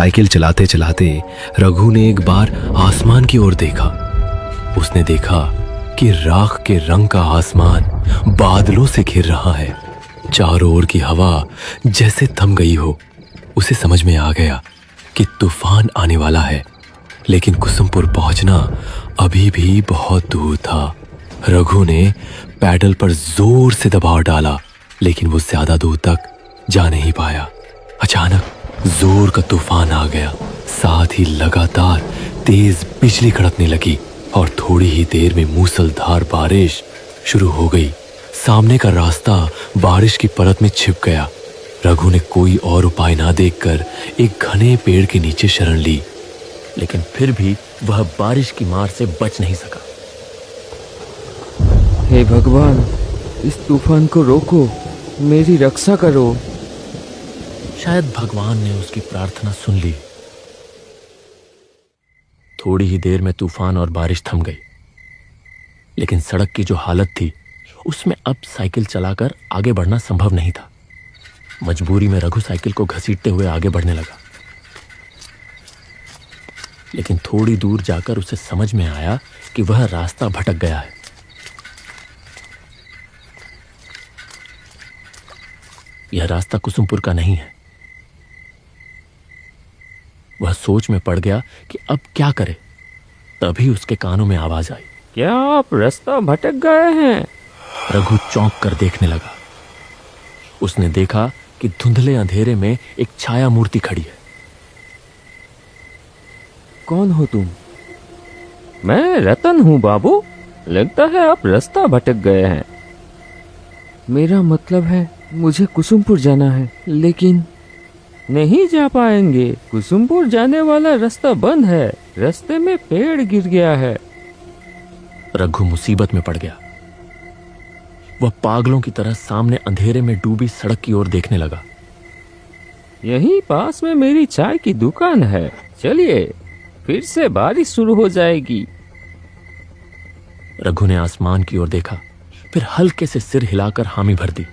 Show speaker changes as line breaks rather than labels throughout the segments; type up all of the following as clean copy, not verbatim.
Cycle चलाते चलाते रघु ने एक बार आसमान की ओर देखा। उसने देखा कि राख के रंग का आसमान बादलों से घिर रहा है। चारों ओर की हवा जैसे थम गई हो। उसे समझ में आ गया कि तूफान आने वाला है, लेकिन कुसुमपुर पहुंचना अभी भी बहुत दूर था। रघु ने पैडल पर जोर से दबाव डाला, लेकिन वो ज्यादा दूर तक जा नहीं पाया। अचानक जोर का तूफान आ गया, साथ ही लगातार तेज बिजली कड़कने लगी और थोड़ी ही देर में मूसलधार बारिश शुरू हो गई। सामने का रास्ता बारिश की परत में छिप गया। रघु ने कोई और उपाय ना देखकर एक घने पेड़ के नीचे शरण ली, लेकिन फिर भी वह बारिश की मार से बच नहीं सका।
हे भगवान, इस तूफान को रोको, मेरी रक्षा करो।
शायद भगवान ने उसकी प्रार्थना सुन ली। थोड़ी ही देर में तूफान और बारिश थम गई, लेकिन सड़क की जो हालत थी उसमें अब साइकिल चलाकर आगे बढ़ना संभव नहीं था। मजबूरी में रघु साइकिल को घसीटते हुए आगे बढ़ने लगा, लेकिन थोड़ी दूर जाकर उसे समझ में आया कि वह रास्ता भटक गया है। यह रास्ता कुसुमपुर का नहीं है। वह सोच में पड़ गया कि अब क्या करे। तभी उसके कानों में आवाज आई,
क्या आप रास्ता भटक गए हैं?
रघु चौंक कर देखने लगा। उसने देखा कि धुंधले अंधेरे में एक छाया मूर्ति खड़ी है।
कौन हो तुम? मैं रतन हूँ बाबू। लगता है आप रास्ता भटक गए हैं। मेरा मतलब है मुझे कुसुमपुर जाना है, लेकिन नहीं जा पाएंगे। कुसुमपुर जाने वाला रास्ता बंद है। रास्ते में पेड़ गिर गया है।
रघु मुसीबत में पड़ गया। वह पागलों की तरह सामने अंधेरे में डूबी सड़क की ओर देखने लगा।
यहीं पास में मेरी चाय की दुकान है, चलिए, फिर से बारिश शुरू हो जाएगी।
रघु ने आसमान की ओर देखा, फिर हल्के से सिर हिलाकर हामी भर दी।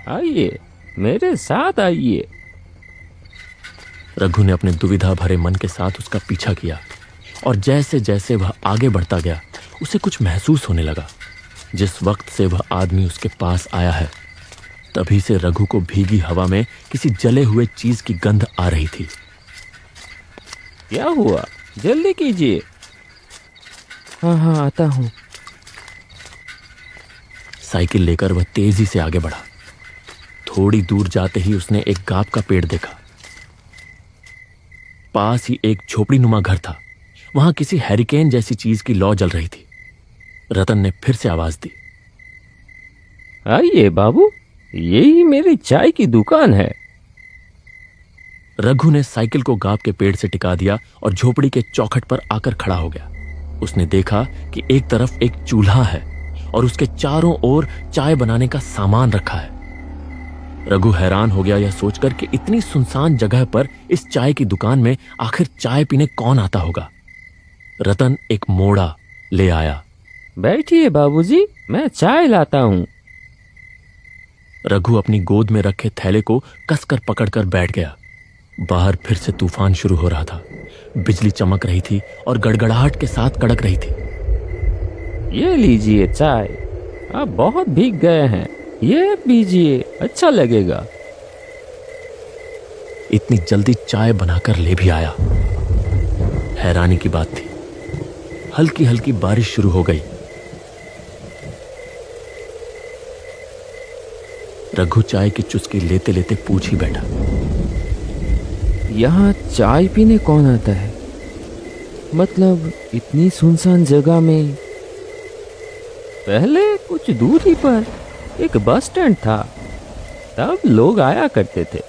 आइए, मेरे साथ आइए।
रघु ने अपने दुविधा भरे मन के साथ उसका पीछा किया, और जैसे जैसे वह आगे बढ़ता गया उसे कुछ महसूस होने लगा। जिस वक्त से वह आदमी उसके पास आया है, तभी से रघु को भीगी हवा में किसी जले हुए चीज की गंध आ रही थी।
क्या हुआ? जल्दी कीजिए। हाँ हाँ, आता हूँ।
साइकिल लेकर वह तेजी से आगे बढ़ा। थोड़ी दूर जाते ही उसने एक गाप का पेड़ देखा। पास ही एक झोपड़ी नुमा घर था। वहां किसी हैरिकेन जैसी चीज की लौ जल रही थी। रतन ने फिर से आवाज दी,
आइए बाबू, यही मेरी चाय की दुकान है।
रघु ने साइकिल को गाप के पेड़ से टिका दिया और झोपड़ी के चौखट पर आकर खड़ा हो गया। उसने देखा कि एक तरफ एक चूल्हा है और उसके चारों ओर चाय बनाने का सामान रखा है। रघु हैरान हो गया यह सोचकर कि इतनी सुनसान जगह पर इस चाय की दुकान में आखिर चाय पीने कौन आता होगा। रतन एक मोड़ा ले आया।
बैठिए बाबूजी, मैं चाय लाता हूँ।
रघु अपनी गोद में रखे थैले को कसकर पकड़कर बैठ गया। बाहर फिर से तूफान शुरू हो रहा था। बिजली चमक रही थी और गड़गड़ाहट के साथ कड़क रही थी।
ये लीजिए चाय, आप बहुत भीग गए हैं, ये पीजिए, अच्छा लगेगा।
इतनी जल्दी चाय बनाकर ले भी आया। हैरानी की बात थी, हल्की हल्की बारिश शुरू हो गई। रघु चाय की चुस्की लेते लेते पूछ ही बैठा,
यहाँ चाय पीने कौन आता है? मतलब इतनी सुनसान जगह में। पहले कुछ दूरी पर एक बस स्टैंड था, तब लोग आया करते थे।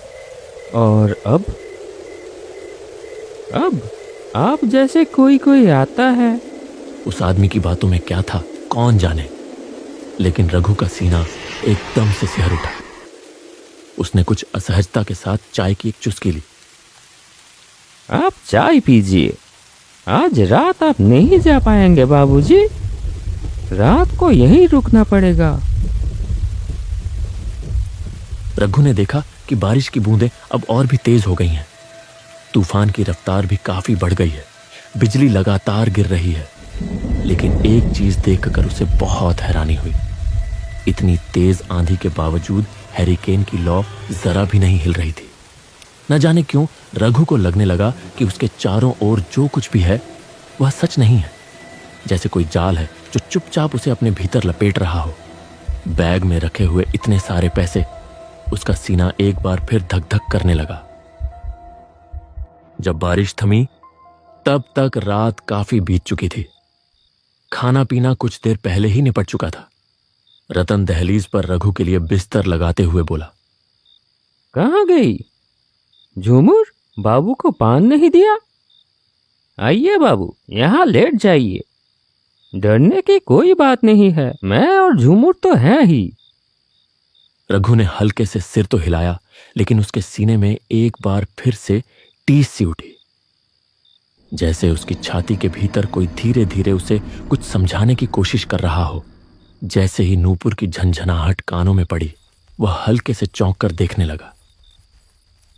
और अब आप जैसे कोई कोई आता है।
उस आदमी की बातों में क्या था कौन जाने, लेकिन रघु का सीना एकदम से सिहर उठा। उसने कुछ असहजता के साथ चाय की एक चुस्की ली।
आप चाय पीजिए, आज रात आप नहीं जा पाएंगे बाबूजी, रात को यहीं रुकना पड़ेगा।
रघु ने देखा कि बारिश की बूंदें अब और भी तेज हो गई हैं। तूफान की रफ्तार भी काफी बढ़ गई है। बिजली लगातार गिर रही है। लेकिन एक चीज देखकर उसे बहुत हैरानी हुई। इतनी तेज आंधी के बावजूद हैरिकेन की लौ जरा भी नहीं हिल रही थी। न जाने क्यों रघु को लगने लगा कि उसके चारों ओर जो कुछ भी है वह सच नहीं है, जैसे कोई जाल है जो चुपचाप उसे अपने भीतर लपेट रहा हो। बैग में रखे हुए इतने सारे पैसे, उसका सीना एक बार फिर धक धक करने लगा। जब बारिश थमी तब तक रात काफी बीत चुकी थी। खाना पीना कुछ देर पहले ही निपट चुका था। रतन दहलीज पर रघु के लिए बिस्तर लगाते हुए बोला,
कहाँ गई झूमर? बाबू को पान नहीं दिया? आइए बाबू, यहाँ लेट जाइए। डरने की कोई बात नहीं है, मैं और झूमर तो हैं ही।
रघु ने हल्के से सिर तो हिलाया, लेकिन उसके सीने में एक बार फिर से टीस सी उठी, जैसे उसकी छाती के भीतर कोई धीरे धीरे उसे कुछ समझाने की कोशिश कर रहा हो। जैसे ही नूपुर की झंझनाहट कानों में पड़ी, वह हल्के से चौंक कर देखने लगा।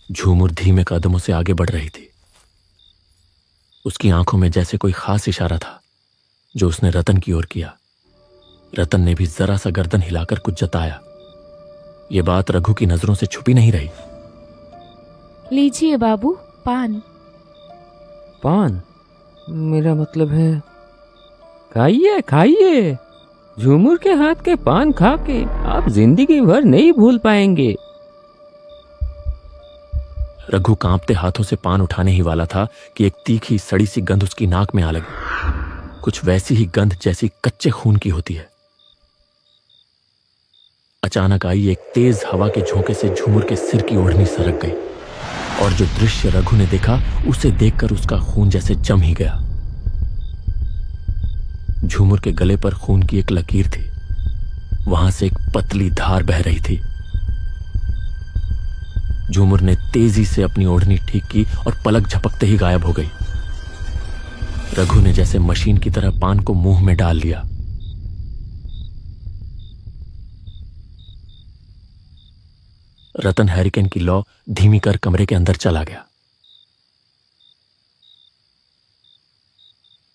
झूमर धीमे कदमों से आगे बढ़ रही थी। उसकी आंखों में जैसे कोई खास इशारा था जो उसने रतन की ओर किया। रतन ने भी जरा सा गर्दन हिलाकर कुछ जताया। यह बात रघु की नजरों से छुपी नहीं रही।
लीजिए बाबू, पान।
पान? मेरा मतलब है खाइए खाइए। झूमर के हाथ के पान खा के आप जिंदगी भर नहीं भूल पाएंगे।
रघु कांपते हाथों से पान उठाने ही वाला था कि एक तीखी सड़ी सी गंध उसकी नाक में आ लगी। कुछ वैसी ही गंध जैसी कच्चे खून की होती है। अचानक आई एक तेज हवा के झोंके से झूमर के सिर की ओढ़नी सरक गई, और जो दृश्य रघु ने देखा उसे देखकर उसका खून जैसे जम ही गया। झूमर के गले पर खून की एक लकीर थी। वहां से एक पतली धार बह रही थी। झूमर ने तेजी से अपनी ओढ़नी ठीक की और पलक झपकते ही गायब हो गई। रघु ने जैसे मशीन की तरह पान को मुंह में डाल लिया। रतन हैरिकेन की लौ धीमी कर कमरे के अंदर चला गया।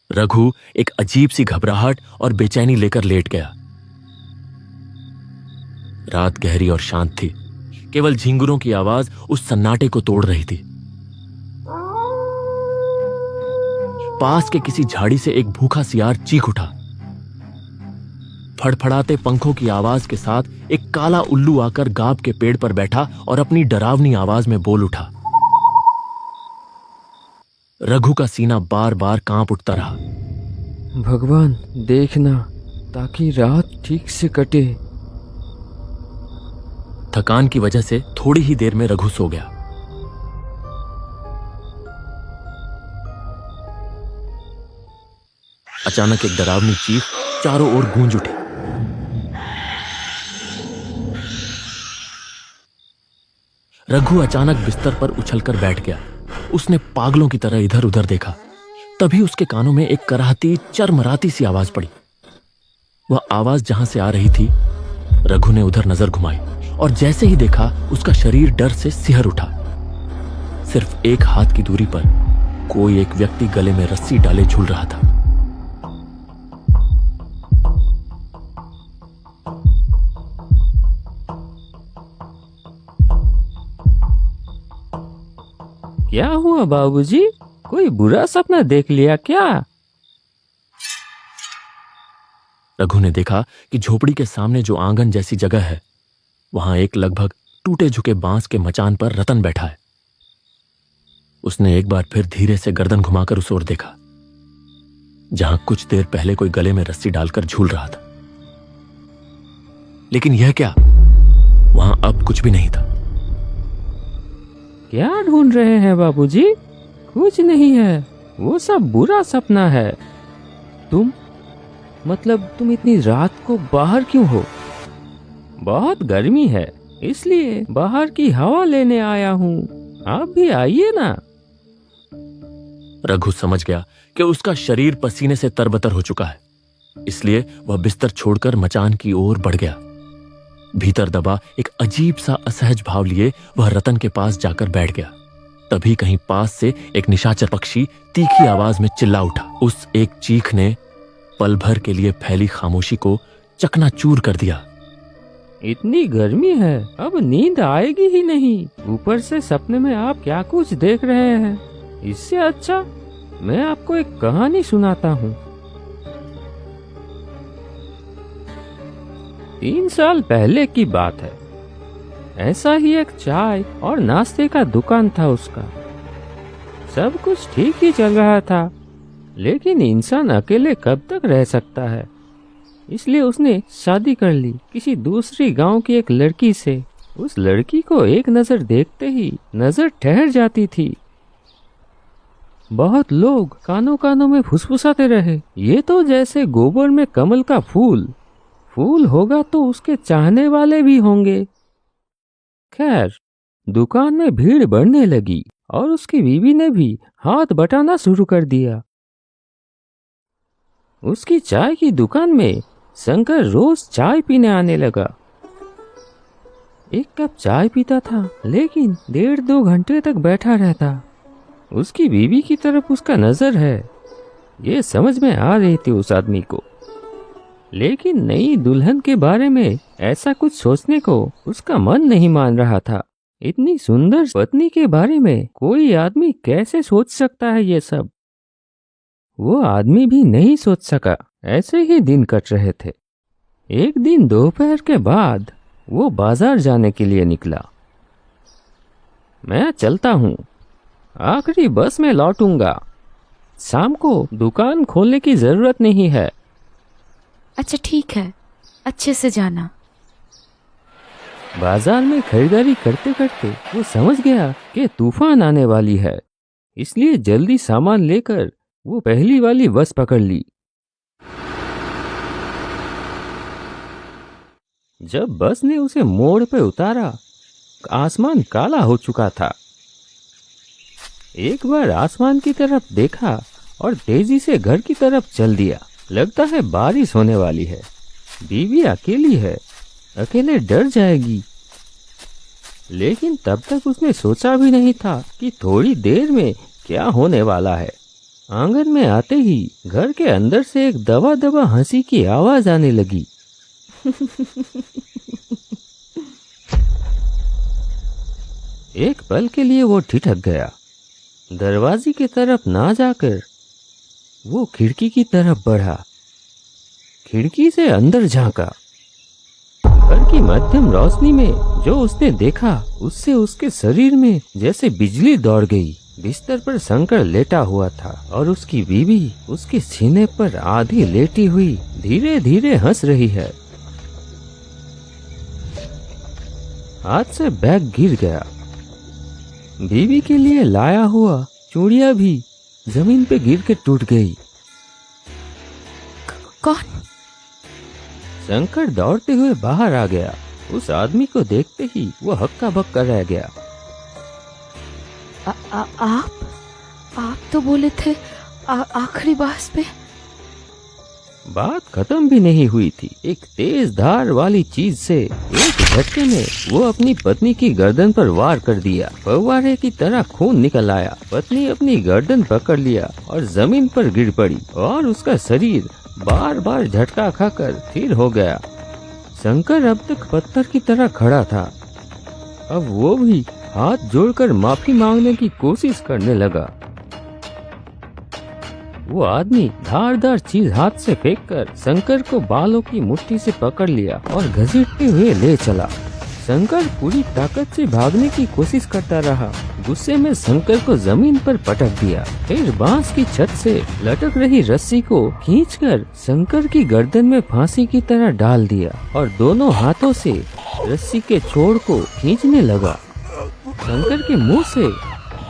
रघु एक अजीब सी घबराहट और बेचैनी लेकर लेट गया। रात गहरी और शांत थी। केवल झिंगुरों की आवाज उस सन्नाटे को तोड़ रही थी। पास के किसी झाड़ी से एक भूखा सियार चीख उठा। फड़फड़ाते पंखों की आवाज के साथ एक काला उल्लू आकर गाब के पेड़ पर बैठा और अपनी डरावनी आवाज में बोल उठा। रघु का सीना बार बार कांप उठता रहा।
भगवान देखना, ताकि रात ठीक से कटे।
थकान की वजह से थोड़ी ही देर में रघु सो गया। अचानक एक डरावनी चीख चारों ओर गूंज उठी। रघु अचानक बिस्तर पर उछलकर बैठ गया। उसने पागलों की तरह इधर उधर देखा। तभी उसके कानों में एक कराहती चरमराती सी आवाज पड़ी। वह आवाज जहां से आ रही थी, रघु ने उधर नजर घुमाई और जैसे ही देखा उसका शरीर डर से सिहर उठा। सिर्फ एक हाथ की दूरी पर कोई एक व्यक्ति गले में रस्सी डाले झूल रहा था।
क्या हुआ बाबूजी? कोई बुरा सपना देख लिया क्या?
रघु ने देखा कि झोपड़ी के सामने जो आंगन जैसी जगह है, वहां एक लगभग टूटे झुके बांस के मचान पर रतन बैठा है। उसने एक बार फिर धीरे से गर्दन घुमाकर उस ओर देखा, जहां कुछ देर पहले कोई गले में रस्सी डालकर झूल रहा था। लेकिन यह क्या? वहां अब कुछ भी नहीं था।
क्या ढूंढ रहे हैं बाबूजी? कुछ नहीं है, वो सब बुरा सपना है। तुम इतनी रात को बाहर क्यों हो? बहुत गर्मी है, इसलिए बाहर की हवा लेने आया हूँ। आप भी आइए ना।
रघु समझ गया कि उसका शरीर पसीने से तरबतर हो चुका है, इसलिए वह बिस्तर छोड़कर मचान की ओर बढ़ गया। भीतर दबा एक अजीब सा असहज भाव लिए वह रतन के पास जाकर बैठ गया। तभी कहीं पास से एक निशाचर पक्षी तीखी आवाज में चिल्ला उठा। उस एक चीख ने पल भर के लिए फैली खामोशी को चकनाचूर कर दिया।
इतनी गर्मी है, अब नींद आएगी ही नहीं। ऊपर से सपने में आप क्या कुछ देख रहे हैं। इससे अच्छा मैं आपको एक कहानी सुनाता हूँ। 3 साल पहले की बात है। ऐसा ही एक चाय और नाश्ते का दुकान था उसका। सब कुछ ठीक ही चल रहा था, लेकिन इंसान अकेले कब तक रह सकता है। इसलिए उसने शादी कर ली किसी दूसरी गांव की एक लड़की से। उस लड़की को एक नजर देखते ही नजर ठहर जाती थी। बहुत लोग कानों कानों में फुसफुसाते रहे, ये तो जैसे गोबर में कमल का फूल होगा तो उसके चाहने वाले भी होंगे। खैर, दुकान में भीड़ बढ़ने लगी और उसकी बीवी ने भी हाथ बटाना शुरू कर दिया। उसकी चाय की दुकान में शंकर रोज चाय पीने आने लगा। एक कप चाय पीता था, लेकिन 1.5-2 घंटे तक बैठा रहता। उसकी बीवी की तरफ उसका नजर है, ये समझ में आ रही थी उस आदमी को। लेकिन नई दुल्हन के बारे में ऐसा कुछ सोचने को उसका मन नहीं मान रहा था। इतनी सुंदर पत्नी के बारे में कोई आदमी कैसे सोच सकता है ये सब। वो आदमी भी नहीं सोच सका। ऐसे ही दिन कट रहे थे। एक दिन दोपहर के बाद वो बाजार जाने के लिए निकला। मैं चलता हूँ, आखिरी बस में लौटूंगा। शाम को दुकान खोलने की जरूरत नहीं है।
अच्छा ठीक है, अच्छे से जाना।
बाजार में खरीदारी करते करते वो समझ गया कि तूफान आने वाली है, इसलिए जल्दी सामान लेकर वो पहली वाली बस पकड़ ली। जब बस ने उसे मोड़ पे उतारा, आसमान काला हो चुका था। एक बार आसमान की तरफ देखा और तेजी से घर की तरफ चल दिया। लगता है बारिश होने वाली है। बीवी अकेली है, अकेले डर जाएगी। लेकिन तब तक उसने सोचा भी नहीं था कि थोड़ी देर में क्या होने वाला है। आंगन में आते ही घर के अंदर से एक दबा दबा हंसी की आवाज आने लगी। एक पल के लिए वो ठिठक गया। दरवाजे की तरफ ना जाकर वो खिड़की की तरफ बढ़ा। खिड़की से अंदर झांका। घर की मध्यम रोशनी में जो उसने देखा, उससे उसके शरीर में जैसे बिजली दौड़ गई। बिस्तर पर शंकर लेटा हुआ था और उसकी बीवी उसके सीने पर आधी लेटी हुई धीरे धीरे हंस रही है। हाथ से बैग गिर गया। बीवी के लिए लाया हुआ चूड़ियां भी जमीन पे गिर के टूट गई।
कौन?
शंकर दौड़ते हुए बाहर आ गया। उस आदमी को देखते ही वो हक्का बक्का रह गया।
आप तो बोले थे आखिरी बस पे।
बात खत्म भी नहीं हुई थी। एक तेज धार वाली चीज से एक झटके में वो अपनी पत्नी की गर्दन पर वार कर दिया। फव्वारे की तरह खून निकल आया। पत्नी अपनी गर्दन पकड़ लिया और जमीन पर गिर पड़ी और उसका शरीर बार बार झटका खाकर स्थिर हो गया। शंकर अब तक पत्थर की तरह खड़ा था। अब वो भी हाथ जोड़कर माफी मांगने की कोशिश करने लगा। वो आदमी धारदार चीज हाथ से फेंककर शंकर को बालों की मुट्ठी से पकड़ लिया और घसीटते हुए ले चला। शंकर पूरी ताकत से भागने की कोशिश करता रहा। गुस्से में शंकर को जमीन पर पटक दिया। फिर बांस की छत से लटक रही रस्सी को खींचकर शंकर की गर्दन में फांसी की तरह डाल दिया और दोनों हाथों से रस्सी के छोर को खींचने लगा। शंकर के मुंह से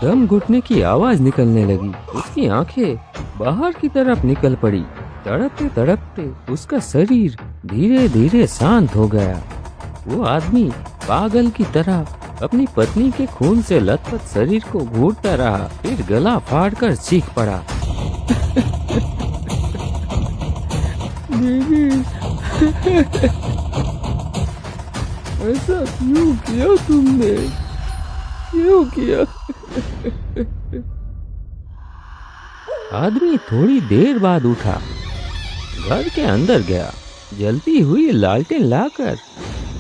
दम घुटने की आवाज निकलने लगी। उसकी आंखें बाहर की तरफ निकल पड़ी। तड़पते तड़पते उसका शरीर धीरे धीरे शांत हो गया। वो आदमी पागल की तरह अपनी पत्नी के खून से लथपथ शरीर को घूरता रहा। फिर गला फाड़कर चीख पड़ा। ऐसा क्यों किया तुमने? क्यों किया? आदमी थोड़ी देर बाद उठा, घर के अंदर गया, जलती हुई लालटेन लाकर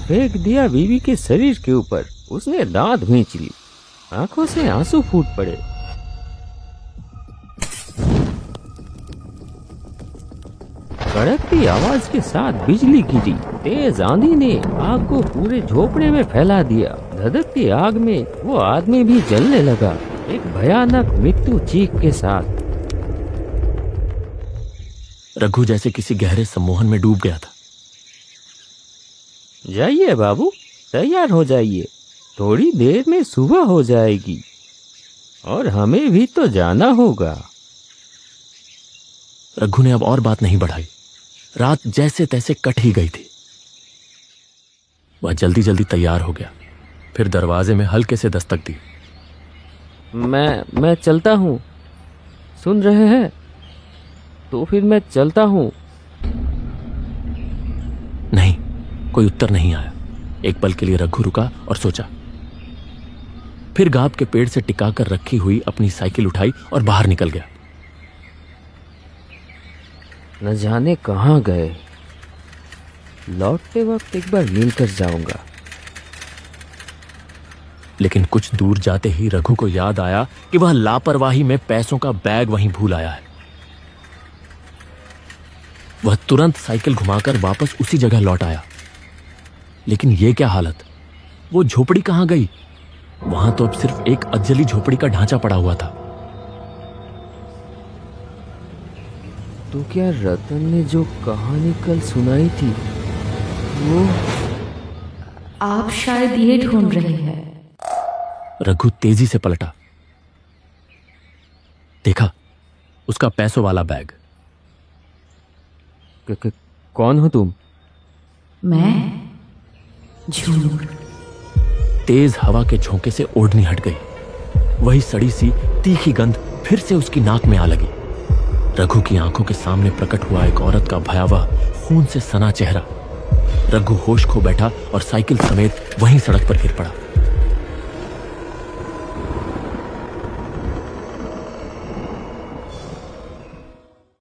फेंक दिया बीवी के शरीर के ऊपर। उसने दांत भींच ली, आंखों से आंसू फूट पड़े। कड़कती आवाज के साथ बिजली गिरी। तेज आंधी ने आग को पूरे झोपड़े में फैला दिया। धधकती आग में वो आदमी भी जलने लगा, एक भयानक मृत्यु चीख के साथ।
रघु जैसे किसी गहरे सम्मोहन में डूब गया था।
जाइए बाबू, तैयार हो जाइए, थोड़ी देर में सुबह हो जाएगी और हमें भी तो जाना होगा।
रघु ने अब और बात नहीं बढ़ाई। रात जैसे तैसे कट ही गई थी। वह जल्दी जल्दी तैयार हो गया, फिर दरवाजे में हल्के से दस्तक दी।
मैं चलता हूँ, सुन रहे हैं? तो फिर मैं चलता हूँ।
नहीं, कोई उत्तर नहीं आया। एक पल के लिए रघु रुका और सोचा। फिर गाब के पेड़ से टिकाकर रखी हुई अपनी साइकिल उठाई और बाहर निकल गया।
न जाने कहाँ गए, लौटते वक्त एक बार मिलकर जाऊंगा।
लेकिन कुछ दूर जाते ही रघु को याद आया कि वह लापरवाही में पैसों का बैग वहीं भूल आया है। वह तुरंत साइकिल घुमाकर वापस उसी जगह लौट आया। लेकिन यह क्या हालत, वो झोपड़ी कहां गई? वहां तो अब सिर्फ एक अजली झोपड़ी का ढांचा पड़ा हुआ था।
तो क्या रतन ने जो कहानी कल सुनाई थी वो?
आप शायद ये ढूंढ रहे हैं।
रघु तेजी से पलटा, देखा उसका पैसों वाला बैग।
कौन हो तुम?
मैं झूमर।
तेज हवा के झोंके से ओढ़नी हट गई। वही सड़ी सी तीखी गंध फिर से उसकी नाक में आ लगी। रघु की आंखों के सामने प्रकट हुआ एक औरत का भयावह खून से सना चेहरा। रघु होश खो बैठा और साइकिल समेत वहीं सड़क पर गिर पड़ा।